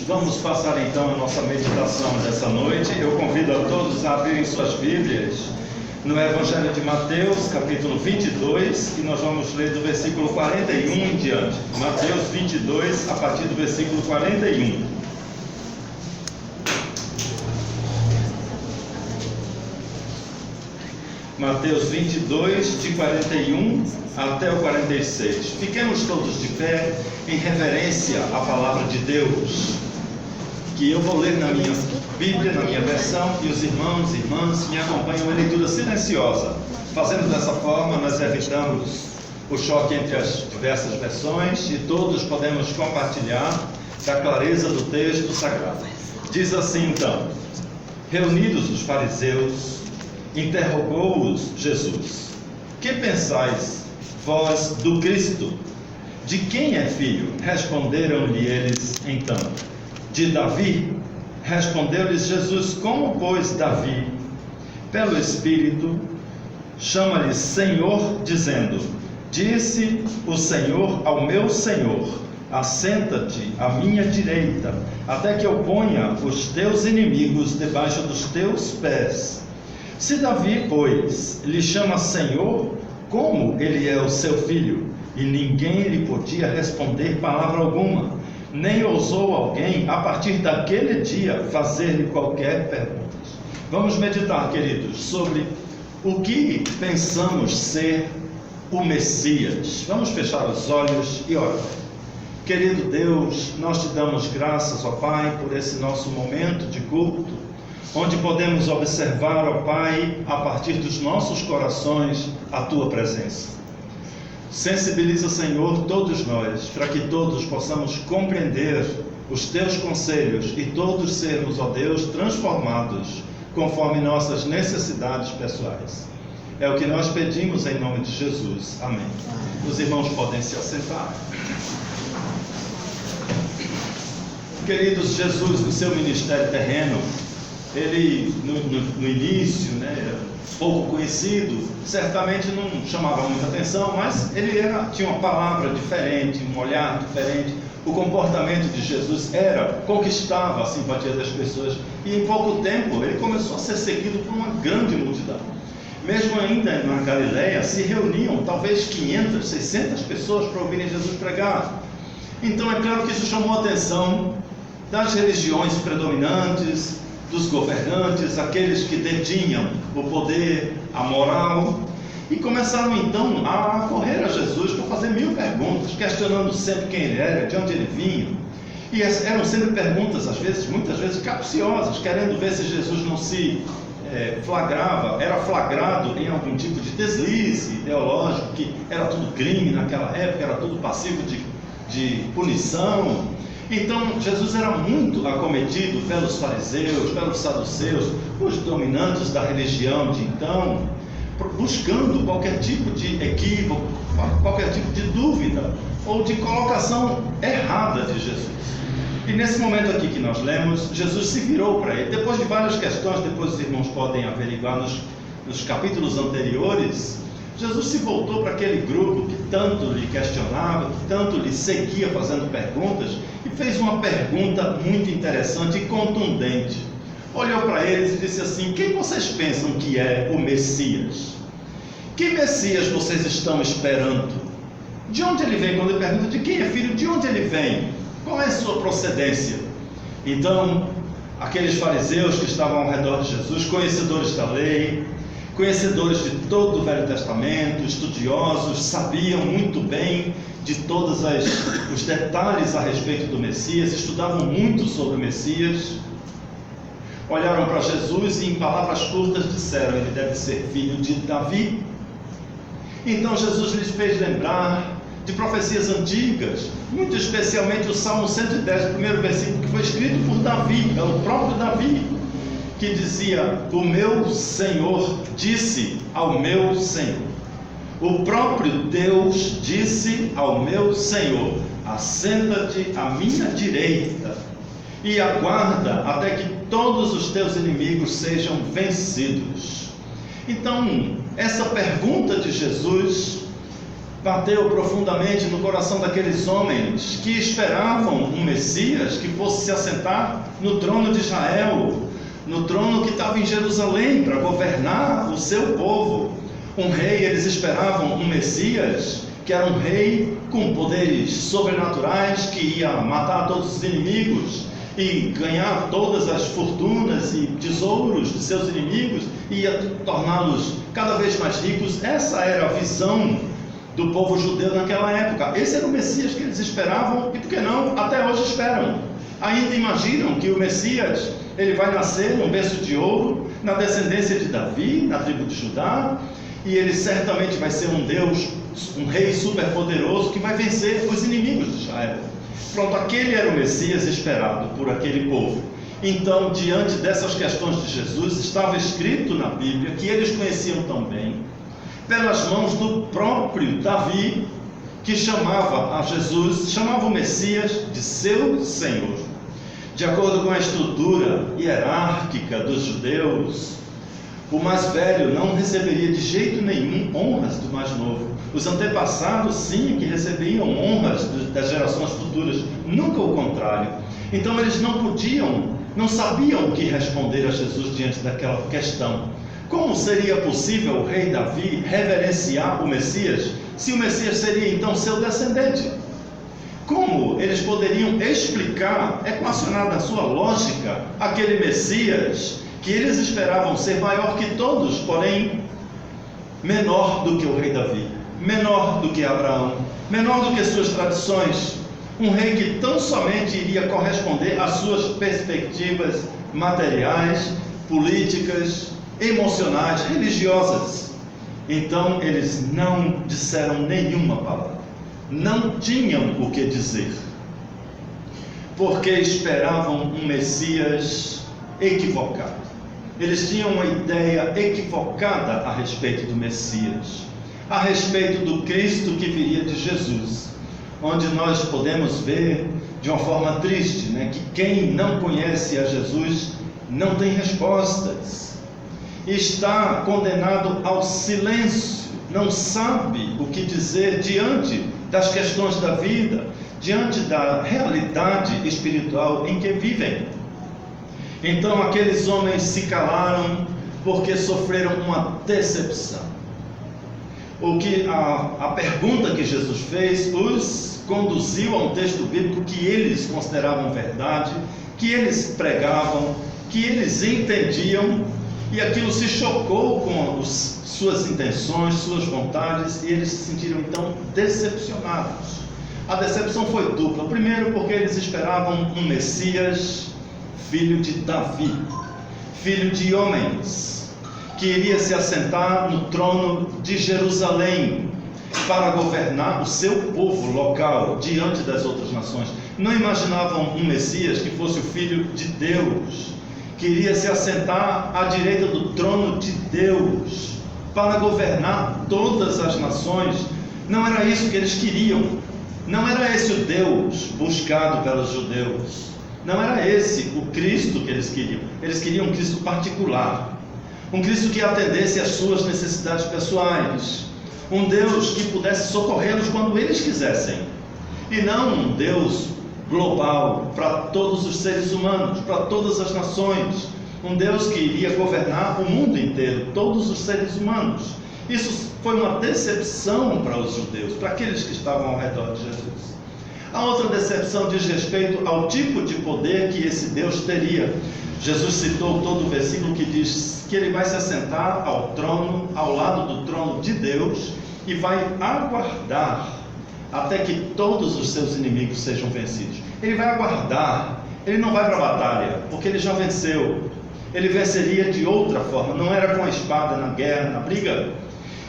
Vamos passar então a nossa meditação dessa noite. Eu convido a todos a abrirem suas Bíblias no Evangelho de Mateus, capítulo 22, e nós vamos ler do versículo 41 em diante. Mateus 22, a partir do versículo 41. Mateus 22, de 41 até o 46. Fiquemos todos de pé em reverência à palavra de Deus, que eu vou ler na minha Bíblia, na minha versão, e os irmãos e irmãs me acompanham uma leitura silenciosa. Fazendo dessa forma, nós evitamos o choque entre as diversas versões e todos podemos compartilhar da clareza do texto sagrado. Diz assim então: reunidos os fariseus, interrogou-os Jesus: que pensais vós do Cristo? De quem é filho? Responderam-lhe eles então: de Davi. Respondeu-lhes Jesus: como, pois, Davi, pelo Espírito, chama-lhe Senhor, dizendo: disse o Senhor ao meu Senhor: assenta-te à minha direita, até que eu ponha os teus inimigos debaixo dos teus pés. Se Davi, pois, lhe chama Senhor, como ele é o seu filho? E ninguém lhe podia responder palavra alguma, nem ousou alguém, a partir daquele dia, fazer-lhe qualquer pergunta. Vamos meditar, queridos, sobre o que pensamos ser o Messias. Vamos fechar os olhos e orar. Querido Deus, nós te damos graças, ó Pai, por esse nosso momento de culto, onde podemos observar, ó Pai, a partir dos nossos corações, a Tua presença. Sensibiliza, Senhor, todos nós, para que todos possamos compreender os Teus conselhos e todos sermos, ó Deus, transformados conforme nossas necessidades pessoais. É o que nós pedimos em nome de Jesus. Amém. Os irmãos podem se assentar. Queridos, Jesus, no seu ministério terreno, ele, no início, pouco conhecido, certamente não chamava muita atenção, mas ele tinha uma palavra diferente, um olhar diferente. O comportamento de Jesus conquistava a simpatia das pessoas, e em pouco tempo ele começou a ser seguido por uma grande multidão. Mesmo ainda na Galileia, se reuniam talvez 500, 600 pessoas para ouvirem Jesus pregar. Então é claro que isso chamou a atenção das religiões predominantes, dos governantes, aqueles que detinham o poder, a moral, e começaram então a correr a Jesus para fazer 1000 perguntas, questionando sempre quem ele era, de onde ele vinha. E eram sempre perguntas, às vezes, muitas vezes capciosas, querendo ver se Jesus não se era flagrado em algum tipo de deslize ideológico, que era tudo crime naquela época, era tudo passivo de punição. Então Jesus era muito acometido pelos fariseus, pelos saduceus, os dominantes da religião de então, buscando qualquer tipo de equívoco, qualquer tipo de dúvida ou de colocação errada de Jesus. E nesse momento aqui que nós lemos, Jesus se virou para ele. Depois de várias questões, depois os irmãos podem averiguar nos capítulos anteriores, Jesus se voltou para aquele grupo que tanto lhe questionava, que tanto lhe seguia fazendo perguntas, e fez uma pergunta muito interessante e contundente. Olhou para eles e disse assim: quem vocês pensam que é o Messias? Que Messias vocês estão esperando? De onde ele vem? Quando ele pergunta de quem é filho, de onde ele vem? Qual é a sua procedência? Então, aqueles fariseus que estavam ao redor de Jesus, conhecedores da lei, conhecedores de todo o Velho Testamento, estudiosos, sabiam muito bem de todos os detalhes a respeito do Messias, estudavam muito sobre o Messias, olharam para Jesus e em palavras curtas disseram: ele deve ser filho de Davi. Então Jesus lhes fez lembrar de profecias antigas, muito especialmente o Salmo 110, o primeiro versículo, que foi escrito por Davi, pelo próprio Davi, que dizia: o meu Senhor disse ao meu Senhor. O próprio Deus disse ao meu Senhor: assenta-te à minha direita e aguarda até que todos os teus inimigos sejam vencidos. Então, essa pergunta de Jesus bateu profundamente no coração daqueles homens que esperavam um Messias que fosse se assentar no trono de Israel, no trono que estava em Jerusalém, para governar o seu povo. Um rei, eles esperavam um Messias que era um rei com poderes sobrenaturais, que ia matar todos os inimigos e ganhar todas as fortunas e tesouros de seus inimigos, e ia torná-los cada vez mais ricos. Essa era a visão do povo judeu naquela época. Esse era o Messias que eles esperavam, e por que não, até hoje esperam. Ainda imaginam que o Messias, ele vai nascer num berço de ouro, na descendência de Davi, na tribo de Judá, e ele certamente vai ser um Deus, um rei superpoderoso que vai vencer os inimigos de Israel. Pronto, aquele era o Messias esperado por aquele povo. Então, diante dessas questões de Jesus, estava escrito na Bíblia, que eles conheciam tão bem, pelas mãos do próprio Davi, que chamava a Jesus, chamava o Messias de seu Senhor. De acordo com a estrutura hierárquica dos judeus, o mais velho não receberia de jeito nenhum honras do mais novo. Os antepassados, sim, que recebiam honras das gerações futuras, nunca o contrário. Então eles não sabiam o que responder a Jesus diante daquela questão. Como seria possível o rei Davi reverenciar o Messias, se o Messias seria então seu descendente? Como eles poderiam explicar, equacionar na sua lógica, aquele Messias que eles esperavam ser maior que todos, porém menor do que o rei Davi, menor do que Abraão, menor do que suas tradições, um rei que tão somente iria corresponder às suas perspectivas materiais, políticas, emocionais, religiosas? Então eles não disseram nenhuma palavra, não tinham o que dizer, porque esperavam um Messias equivocado. Eles tinham uma ideia equivocada a respeito do Messias, a respeito do Cristo que viria de Jesus, onde nós podemos ver de uma forma triste, que quem não conhece a Jesus não tem respostas, está condenado ao silêncio, não sabe o que dizer diante das questões da vida, diante da realidade espiritual em que vivem. Então aqueles homens se calaram porque sofreram uma decepção. A pergunta que Jesus fez os conduziu a um texto bíblico que eles consideravam verdade, que eles pregavam, que eles entendiam, e aquilo se chocou com suas intenções, suas vontades, e eles se sentiram então decepcionados. A decepção foi dupla. Primeiro, porque eles esperavam um Messias, filho de Davi, filho de homens, que iria se assentar no trono de Jerusalém para governar o seu povo local diante das outras nações. Não imaginavam um Messias que fosse o filho de Deus, que iria se assentar à direita do trono de Deus para governar todas as nações. Não era isso que eles queriam, não era esse o Deus buscado pelos judeus. Não era esse o Cristo que eles queriam. Eles queriam um Cristo particular, um Cristo que atendesse às suas necessidades pessoais, um Deus que pudesse socorrê-los quando eles quisessem, e não um Deus global para todos os seres humanos, para todas as nações, um Deus que iria governar o mundo inteiro, todos os seres humanos. Isso foi uma decepção para os judeus, para aqueles que estavam ao redor de Jesus. A outra decepção diz respeito ao tipo de poder que esse Deus teria. Jesus citou todo o versículo que diz que ele vai se assentar ao trono, ao lado do trono de Deus, e vai aguardar até que todos os seus inimigos sejam vencidos. Ele vai aguardar, ele não vai para a batalha, porque ele já venceu. Ele venceria de outra forma, não era com a espada, na guerra, na briga.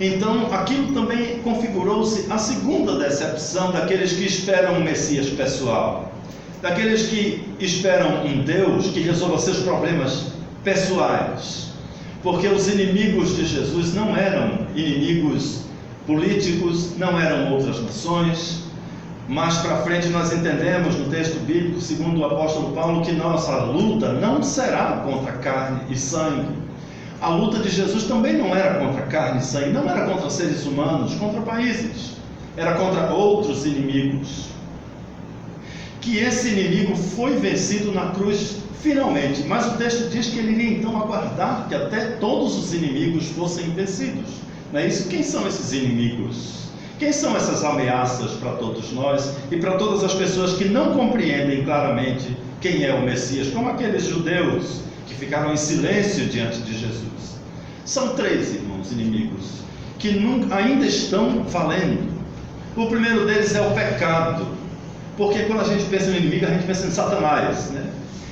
Então aquilo também configurou-se a segunda decepção daqueles que esperam um Messias pessoal, daqueles que esperam um Deus que resolva seus problemas pessoais, porque os inimigos de Jesus não eram inimigos políticos, não eram outras nações. Mais para frente nós entendemos no texto bíblico, segundo o apóstolo Paulo, que nossa luta não será contra carne e sangue. A luta de Jesus também não era contra carne e sangue, não era contra seres humanos, contra países. era contra outros inimigos. Que esse inimigo foi vencido na cruz finalmente, mas o texto diz que ele iria então aguardar que até todos os inimigos fossem vencidos. Não é isso? Quem são esses inimigos? Quem são essas ameaças para todos nós e para todas as pessoas que não compreendem claramente quem é o Messias, como aqueles judeus que ficaram em silêncio diante de Jesus? São 3, irmãos, inimigos, que ainda estão valendo. O primeiro deles é o pecado, porque quando a gente pensa no inimigo, a gente pensa em Satanás, né?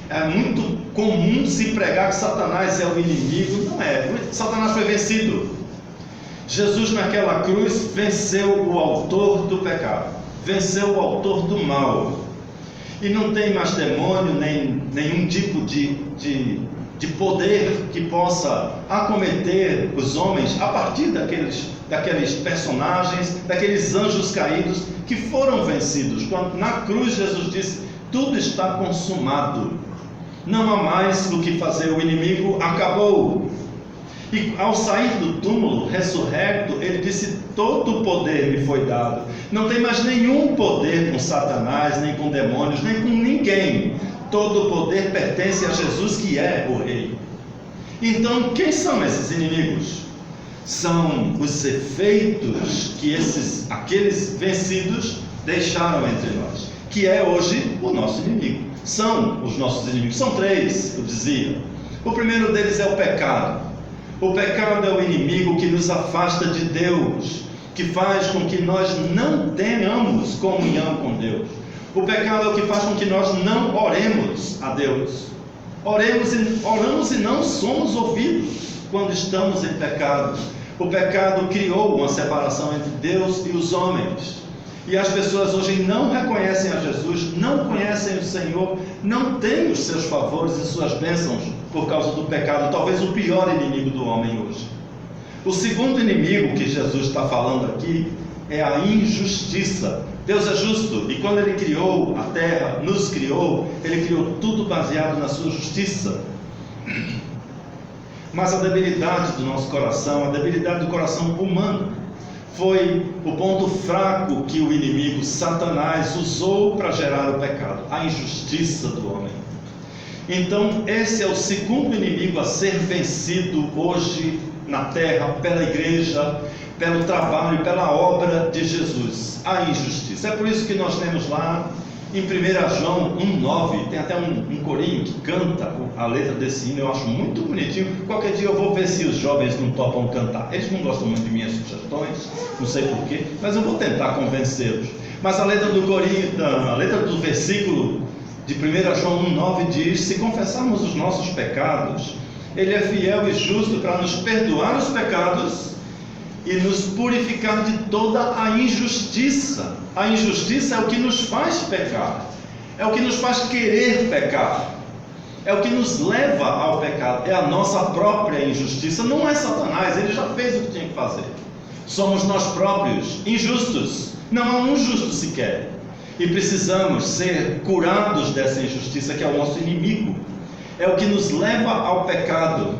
É muito comum se pregar que Satanás é o inimigo. Não é. Satanás foi vencido. Jesus naquela cruz venceu o autor do pecado, venceu o autor do mal. E não tem mais demônio, nem nenhum tipo de poder que possa acometer os homens a partir daqueles personagens, daqueles anjos caídos que foram vencidos. Quando na cruz Jesus disse: tudo está consumado. Não há mais o que fazer, o inimigo acabou. E ao sair do túmulo, ressurrecto, ele disse: todo o poder me foi dado. Não tem mais nenhum poder com Satanás, nem com demônios, nem com ninguém. Todo o poder pertence a Jesus, que é o Rei. Então, quem são esses inimigos? São os efeitos que aqueles vencidos deixaram entre nós, que é hoje o nosso inimigo. São os nossos inimigos. São 3, eu dizia. O primeiro deles é o pecado. O pecado é o inimigo que nos afasta de Deus, que faz com que nós não tenhamos comunhão com Deus. O pecado é o que faz com que nós não oremos a Deus. Oramos e não somos ouvidos quando estamos em pecado. O pecado criou uma separação entre Deus e os homens. E as pessoas hoje não reconhecem a Jesus, não conhecem o Senhor, não têm os seus favores e suas bênçãos por causa do pecado, talvez o pior inimigo do homem hoje. O segundo inimigo que Jesus está falando aqui é a injustiça. Deus é justo, e quando Ele criou a terra, nos criou, Ele criou tudo baseado na sua justiça. Mas a debilidade do nosso coração, a debilidade do coração humano, foi o ponto fraco que o inimigo Satanás usou para gerar o pecado, a injustiça do homem. Então esse é o segundo inimigo a ser vencido hoje na terra, pela igreja, pelo trabalho, pela obra de Jesus, a injustiça. É por isso que nós temos lá em 1 João 1,9, tem até um corinho que canta a letra desse hino, eu acho muito bonitinho. Qualquer dia eu vou ver se os jovens não topam cantar. Eles não gostam muito de minhas sugestões, não sei porquê, mas eu vou tentar convencê-los. Mas a letra do corinho, a letra do versículo de 1 João 1,9 diz: se confessarmos os nossos pecados, Ele é fiel e justo para nos perdoar os pecados e nos purificar de toda a injustiça. A injustiça é o que nos faz pecar, é o que nos faz querer pecar, é o que nos leva ao pecado, é a nossa própria injustiça. Não é Satanás, ele já fez o que tinha que fazer. Somos nós próprios, injustos, não há um justo sequer, e precisamos ser curados dessa injustiça que é o nosso inimigo, é o que nos leva ao pecado.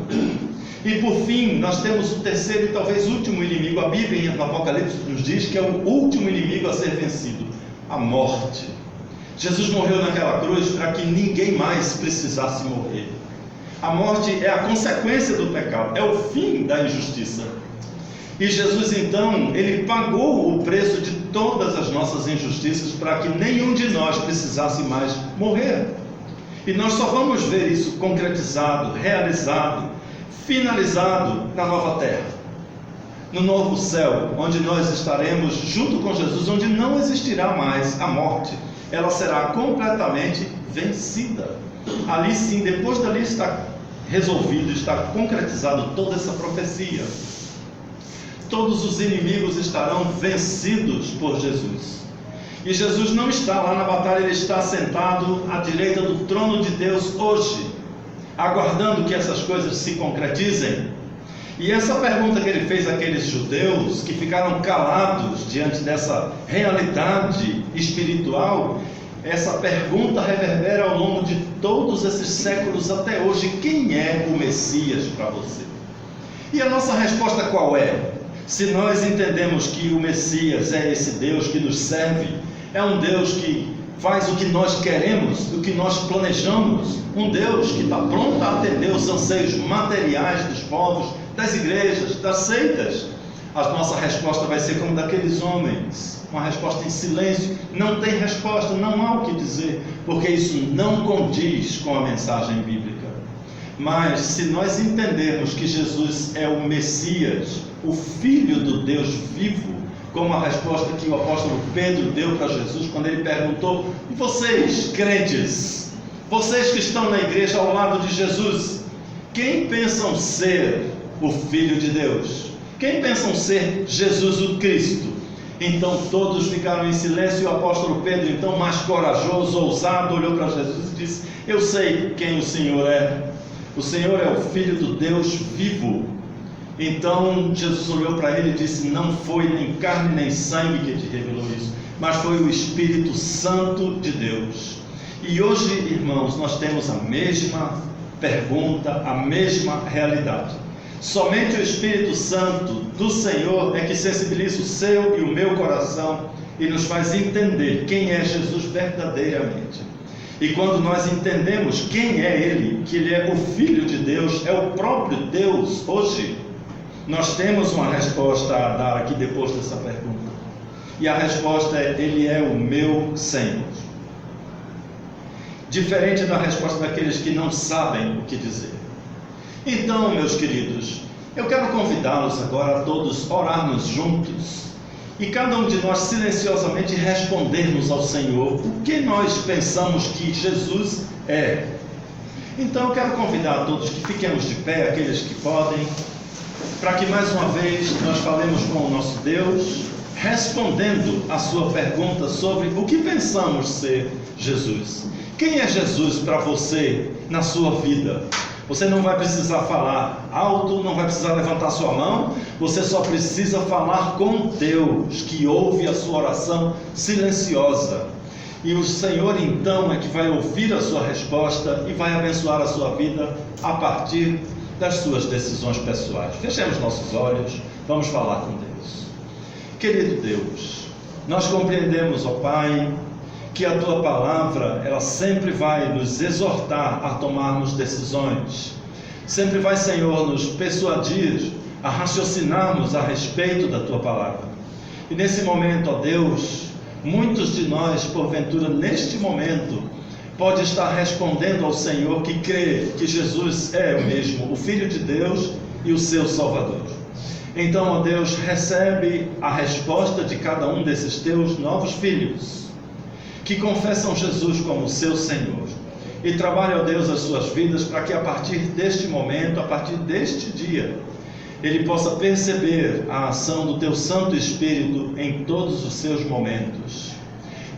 E por fim, nós temos o terceiro e talvez último inimigo. A Bíblia no Apocalipse nos diz que é o último inimigo a ser vencido: a morte. Jesus morreu naquela cruz para que ninguém mais precisasse morrer. A morte é a consequência do pecado, é o fim da injustiça. E Jesus então, Ele pagou o preço de todas as nossas injustiças para que nenhum de nós precisasse mais morrer. E nós só vamos ver isso concretizado, realizado, finalizado na nova terra, no novo céu, onde nós estaremos junto com Jesus, onde não existirá mais a morte, ela será completamente vencida. Ali sim, depois dali está resolvido, está concretizado toda essa profecia. Todos os inimigos estarão vencidos por Jesus. E Jesus não está lá na batalha, Ele está sentado à direita do trono de Deus hoje, aguardando que essas coisas se concretizem. E essa pergunta que Ele fez àqueles judeus que ficaram calados diante dessa realidade espiritual, essa pergunta reverbera ao longo de todos esses séculos até hoje: quem é o Messias para você? E a nossa resposta qual é? Se nós entendemos que o Messias é esse Deus que nos serve, é um Deus que faz o que nós queremos, o que nós planejamos, um Deus que está pronto a atender os anseios materiais dos povos, das igrejas, das seitas, a nossa resposta vai ser como daqueles homens, uma resposta em silêncio. Não tem resposta, não há o que dizer, porque isso não condiz com a mensagem bíblica. Mas se nós entendermos que Jesus é o Messias, o Filho do Deus vivo, como a resposta que o apóstolo Pedro deu para Jesus quando ele perguntou: e vocês, crentes, vocês que estão na igreja ao lado de Jesus, quem pensam ser o Filho de Deus? Quem pensam ser Jesus o Cristo? Então todos ficaram em silêncio e o apóstolo Pedro, então mais corajoso, ousado, olhou para Jesus e disse: eu sei quem o Senhor é. O Senhor é o Filho do Deus vivo. Então Jesus olhou para ele e disse: não foi nem carne nem sangue que te revelou isso, mas foi o Espírito Santo de Deus. E hoje, irmãos, nós temos a mesma pergunta, a mesma realidade. Somente o Espírito Santo do Senhor é que sensibiliza o seu e o meu coração e nos faz entender quem é Jesus verdadeiramente. E quando nós entendemos quem é Ele, que Ele é o Filho de Deus, é o próprio Deus, hoje nós temos uma resposta a dar aqui depois dessa pergunta. E a resposta é: Ele é o meu Senhor. Diferente da resposta daqueles que não sabem o que dizer. Então, meus queridos, eu quero convidá-los agora a todos orarmos juntos e cada um de nós silenciosamente respondermos ao Senhor o que nós pensamos que Jesus é. Então eu quero convidar a todos que fiquemos de pé, aqueles que podem, para que mais uma vez nós falemos com o nosso Deus, respondendo a sua pergunta sobre o que pensamos ser Jesus. Quem é Jesus para você na sua vida? Você não vai precisar falar alto, não vai precisar levantar sua mão, você só precisa falar com Deus, que ouve a sua oração silenciosa. E o Senhor então é que vai ouvir a sua resposta e vai abençoar a sua vida a partir das suas decisões pessoais. Fechemos nossos olhos, vamos falar com Deus. Querido Deus, nós compreendemos, ó Pai, que a Tua Palavra, ela sempre vai nos exortar a tomarmos decisões. Sempre vai, Senhor, nos persuadir a raciocinarmos a respeito da Tua Palavra. E nesse momento, ó Deus, muitos de nós, porventura, neste momento, pode estar respondendo ao Senhor que crê que Jesus é o mesmo, o Filho de Deus e o seu Salvador. Então, ó Deus, recebe a resposta de cada um desses Teus novos filhos, que confessam Jesus como seu Senhor, e trabalhe, ó Deus, as suas vidas para que a partir deste momento, a partir deste dia, ele possa perceber a ação do Teu Santo Espírito em todos os seus momentos.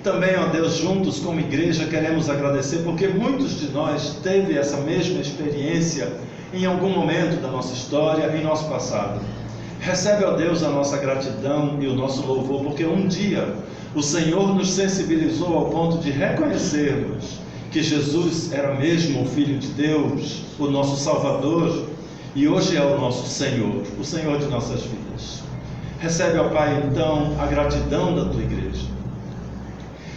Também, ó Deus, juntos como igreja queremos agradecer porque muitos de nós teve essa mesma experiência em algum momento da nossa história, em nosso passado. Recebe, ó Deus, a nossa gratidão e o nosso louvor, porque um dia o Senhor nos sensibilizou ao ponto de reconhecermos que Jesus era mesmo o Filho de Deus, o nosso Salvador, e hoje é o nosso Senhor, o Senhor de nossas vidas. Recebe, ó Pai, então, a gratidão da Tua igreja.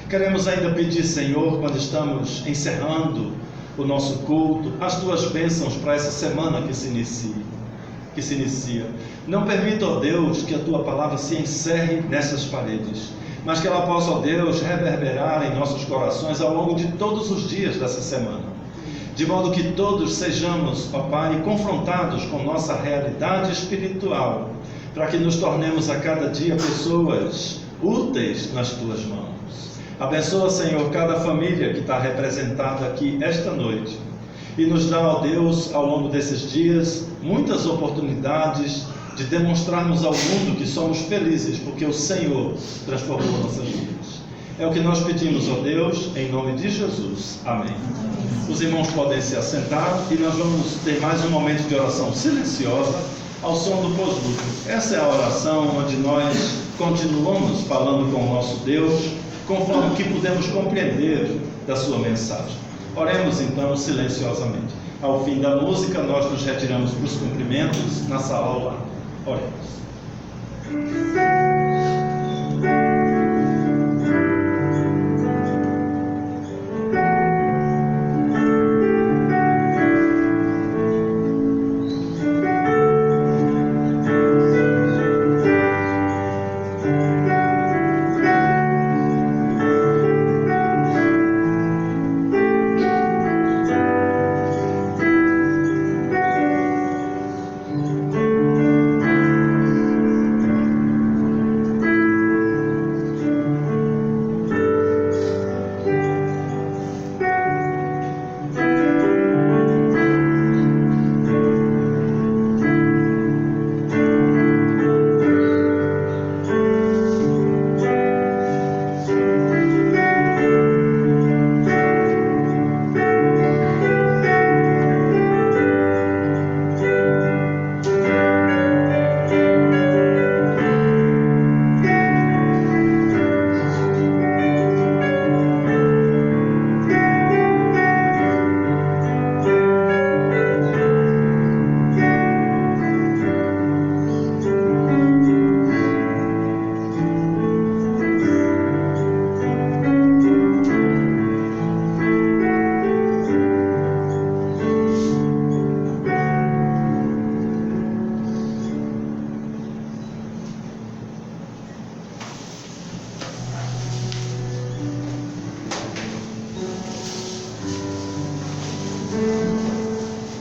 Queremos ainda pedir, Senhor, quando estamos encerrando o nosso culto, as Tuas bênçãos para essa semana que se inicia. Não permita, ó Deus, que a Tua palavra se encerre nessas paredes, mas que ela possa, ó Deus, reverberar em nossos corações ao longo de todos os dias dessa semana, de modo que todos sejamos, ó Pai, confrontados com nossa realidade espiritual, para que nos tornemos a cada dia pessoas úteis nas Tuas mãos. Abençoa, Senhor, cada família que está representada aqui esta noite, e nos dá, ó Deus, ao longo desses dias, muitas oportunidades de demonstrarmos ao mundo que somos felizes, porque o Senhor transformou nossas vidas. É o que nós pedimos, ó Deus, em nome de Jesus. Amém. Os irmãos podem se assentar e nós vamos ter mais um momento de oração silenciosa ao som do pós-lúdio. Essa é a oração onde nós continuamos falando com o nosso Deus, conforme o que podemos compreender da sua mensagem. Oremos então silenciosamente. Ao fim da música, nós nos retiramos para os cumprimentos na sala ao lado. Oremos.